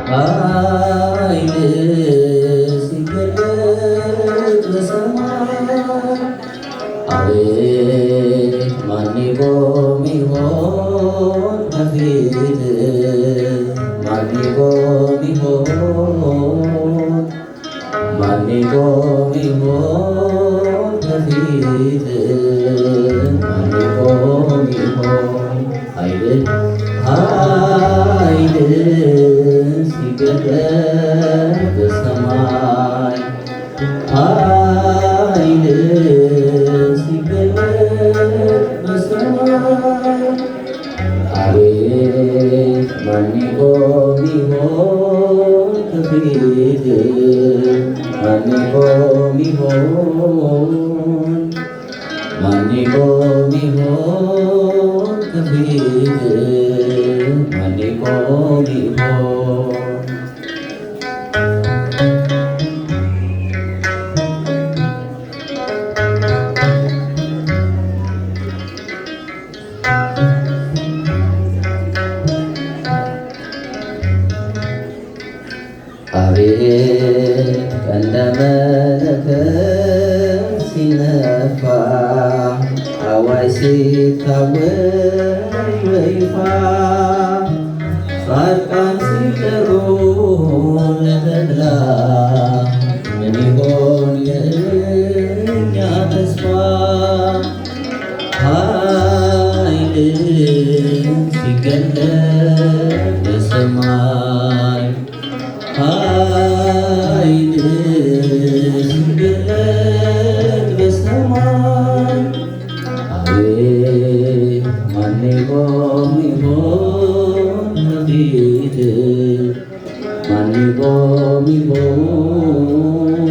ኃይል ሲገለጥ በሰማይ አቤት ማን ይቆም ይሆን ከፊት ማን ይቆም ይሆን ማን ይቆም ይሆን ከፊት ማን ይቆም ይሆን ኃይል ሲገለጥ በሰማይ ኃይል ሲገለጥ በሰማይ አቤት ማን ይቆም ይሆን ከፊት ማን ይቆም ይሆን ማን ይቆም ይሆን ከፊት ማን ይቆም ይሆን አቤት ቀንደ መለከት ሲነፋ አዋጅ ሲታወጅ በይፋ ጻድቃን ሲጠሩ ለተድላ ምን ይሆን የእኛ ተስፋ ኃይል ሲገለጥ በሰማይ ኃይል ሲገለጥ በሰማይ አቤት ማን ይቆም ይሆን ከፊት ማን ይቆም ይሆን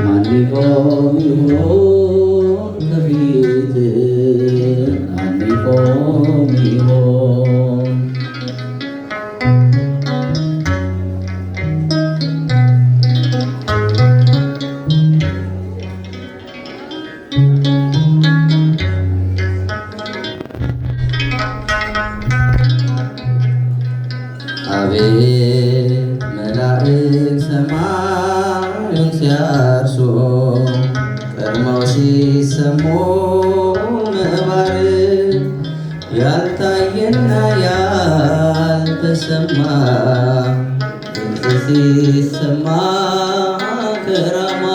ማን ይቆም ይሆን ከፊት ማን ይቆም ይሆን አቤት መላእክት ሰማዩን ሲያርሱ ቀድመው ሲሰሙ መባረክ ያልታየና ያልተሰማ ድምፅ ሲሰማ ከራማ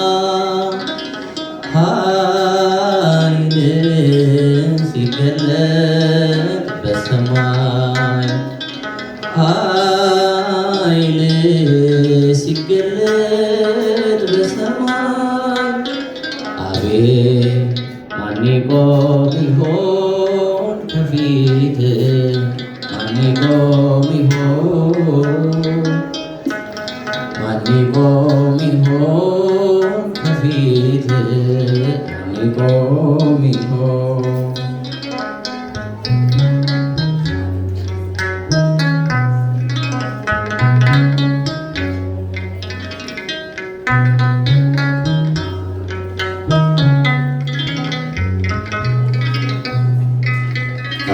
ኃይል ሲገለጥ በሰማይ ኃይል ሲገለጥ በሰማይ አቤት ማን ይቆም ይሆን ከፊት ማን ይቆም ይሆን ማን ይቆም ይሆን ከፊት ማን ይቆም ይሆን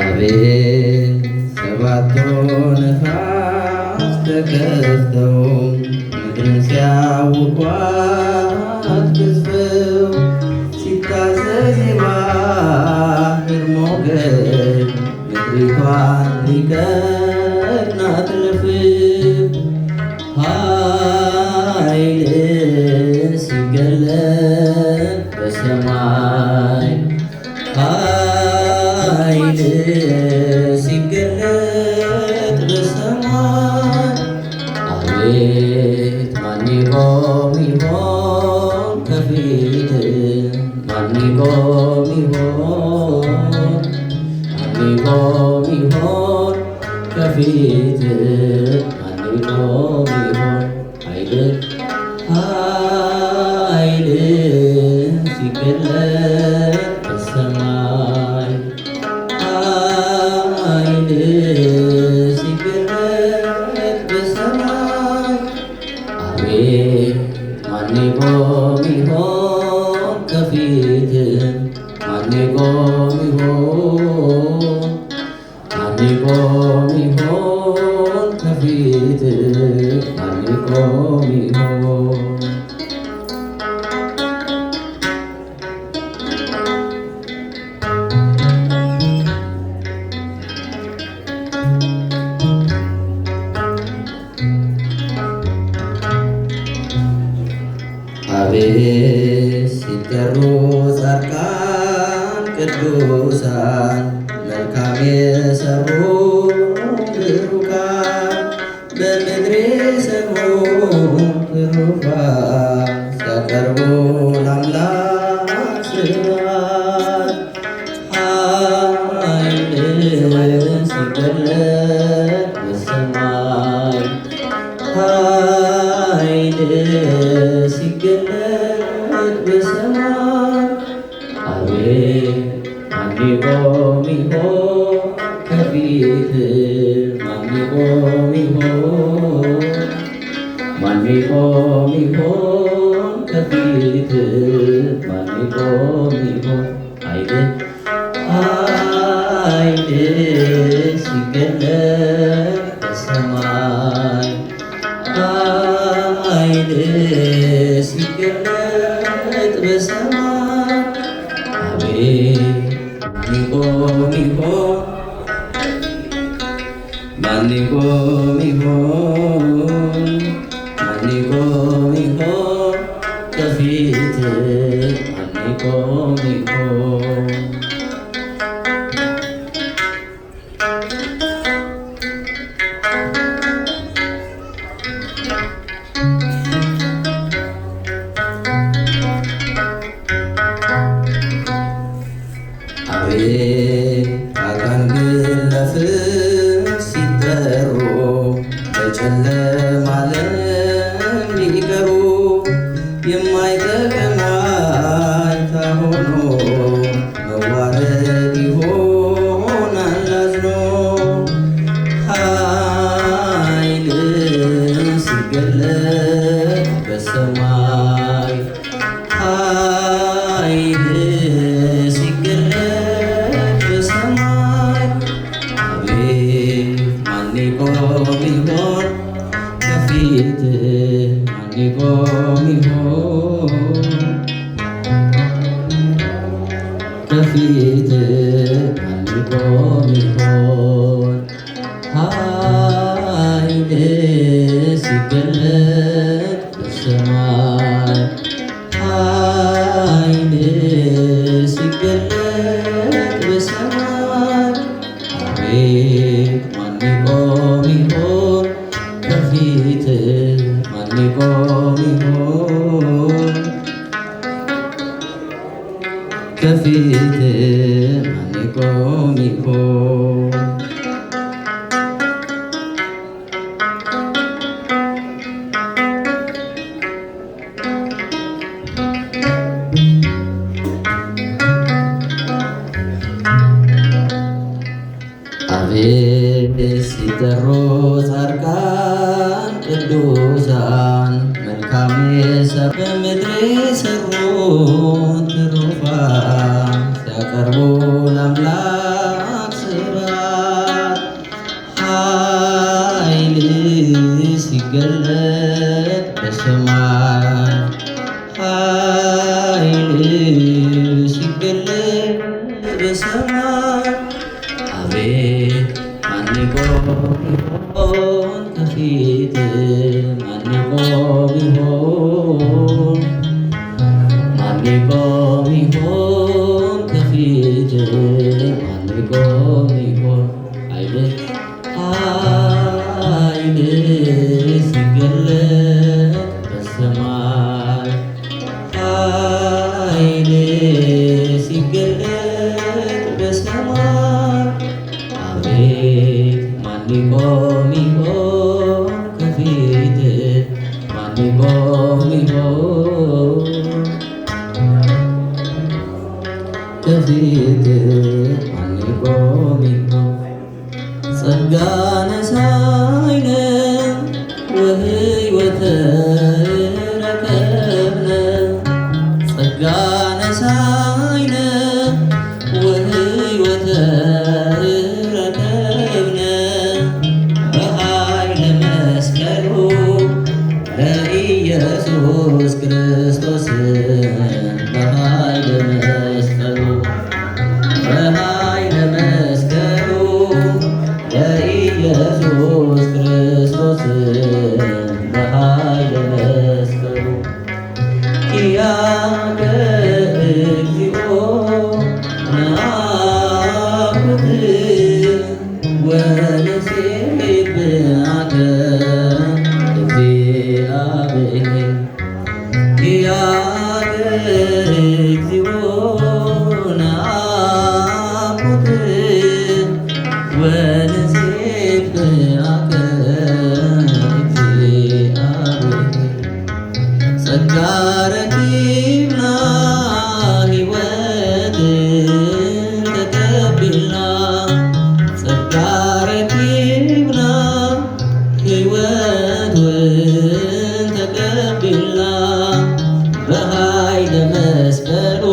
አቤት ሰባቱ ነፋስ ተከፍተው ምድርን ሲያውኳት ገዝፈው ሲታዘዝ የባህር ሞገድ ምድሪቷን ሊቀናት ለፍብ ኃይል ሲገለጥ በሰማይ ኃይል ሲገለጥ በሰማይ አቤት ማን ይቆም ይሆን ከፊት ማን ይቆም ይሆን ማን ይቆም ይሆን ከፊት ማን ይቆም ይሆን ኃይል ሲገለጥ በሰማይ ኃይል ሲገለጥ በሰማይ አቤት ማን ይቆም ይሆን ከፊት ማን ይቆም ይሆን ማን ይቆም ይሆን ከፊትህ ማን ይቆም ይሆን? አቤት ሲጠሩ ጻድቃን ቅዱሳን መልካም የሰሩ ብሩካን በምድር የሰሩ ትሩፋን ሲያቀርቡ ለአምላክ ስብሐት ኃይል ሲገለጥ በሰማይ ኃይል ሲገለጥ በሰማይ አቤት ማን ይቆም ይሆን ከፊትህ ማን ይቆም ይሆን? ማን ይቆም ይሆን ከፊትህ ማን ይቆም ይሆን? ኃይል ሲገለጥ በሰማይ ኃይል ሲገለጥ በሰማይ አቤት ማን ይቆም ይሆን? ማን ይቆም ይሆን? ማን ይቆም ይሆን ከፊትህ ማን ይቆም ይሆን? አቤት ኃጥአን ግን ለፍርድ ሲጠሩ በጨለማ ዓለም ሊቀሩ የማይጠቅም ዋይታ ሆኖ መዋረድ ይሆናል አዝኖ ኃይል ሲገለጥ በሰማይ ኃይል ሲገለጥ በሰማይ አቤት ማን ይቆም ይሆን ከፊትህ ማን ይቆም ይሆን? ከፊትህ ማን ይቆም ይሆን? ኃይል ሲገለጥ በሰማይ ኃይል ሲገለጥ በሰማይ አቤት ማን ይቆም ይሆን ከፊትህ ማን ይቆም ይሆን? ከፊትህ ማን ይቆም ይሆን? አቤት ሲጠሩ ጻድቃን ቅዱሳን መልካም የሰሩ በምድር የሰሩ ትሩፋን ሲያቀርቡ ለአምላክ ስብሐት ኃይል ሲገለጥ በሰማይ ኃይል ሲገለጥ በሰማይ አቤት ማን ይቆም ይሆን ከፊትህ ማን ይቆም ይሆን? ማን ይቆም ይሆን ከፊትህ ማን ይቆም ይሆን? ኃይል ሲገለጥ በሰማይ ኃይል ሲገለጥ በሰማይ አቤት ማን ይቆም ይሆን ከፊትህ ማን ይቆም ይሆን? ከፊትህ ማን ይቆም ይሆን? ጸጋ ነሣኢነ ወሕይወተ ረከብነ ጸጋ ነሣኢነ ወሕይወተ ረከብነ በኃይለ ኢየሱስ ክርስቶስ በኃይለ መስቀሉ በኃይለ መስቀሉ ለኢየሱስ ክርስቶስ በኃይለ መስቀሉ ኪያከ እግዚኦ ነአኩት ወንሴብሐከ እግዚአብሔር ኪያከ እግዚኦ ነአኩት ወንሴብሐከ እግዚአብሔር ጸጋ ረኪብና ሕይወትን ተቀቢልና ጸጋ ረኪብና ሕይወትን ተቀቢልና በኃይለ መስቀሉ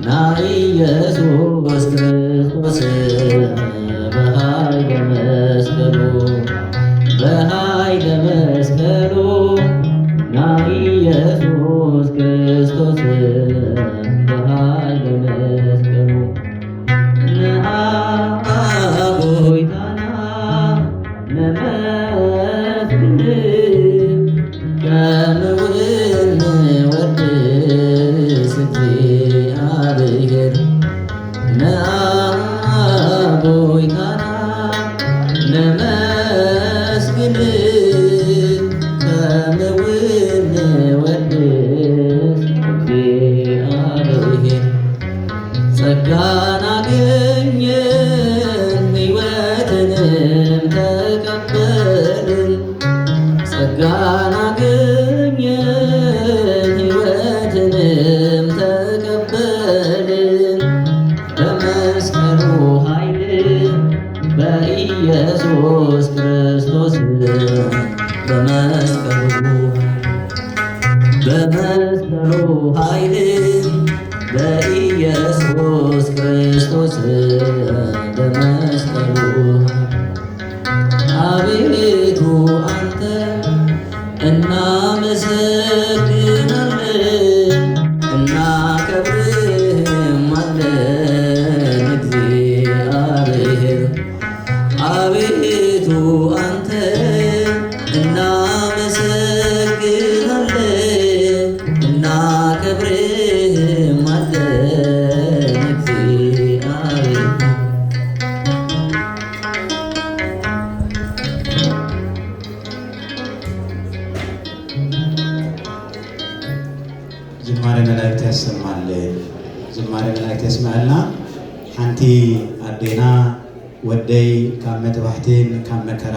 ና ኢየሱስ ክርስቶስ በኃይለ መስቀሉ በኃይለ መስቀሉ ና ኢየሱስ ክርስቶስ በኃይለ መስቀሉ ነአ ጎይታና ነመስግን ከምውን ወድስ እግዚአብሔር ነአ ጎይታና ነመስግን ከምውን ወድስ እግዚአብሔር ጸጋን አገኘን ሕይወትንም ተቀበልን ጸጋን አገኘን ሕይወትንም ተቀበልን በመስቀሉ ኃይል በኢየሱስ ክርስቶስ በመስቀሉ ኃይል በኢየሱስ ክርስቶስ በመስቀሉ አቤቱ አንተ እናመሰግናለን እናከብርሃለን እግዚአብሔር አቤቱ አንተ እናመሰግናለን እናከብርሃለን እግዚአብሔር ዝማሬ መላእክት ያሰማልን ዝማሬ መላእክት ያስማልና ሓንቲ ኣዴና ወደይ ካብ መጥባሕትን ካብ መከራ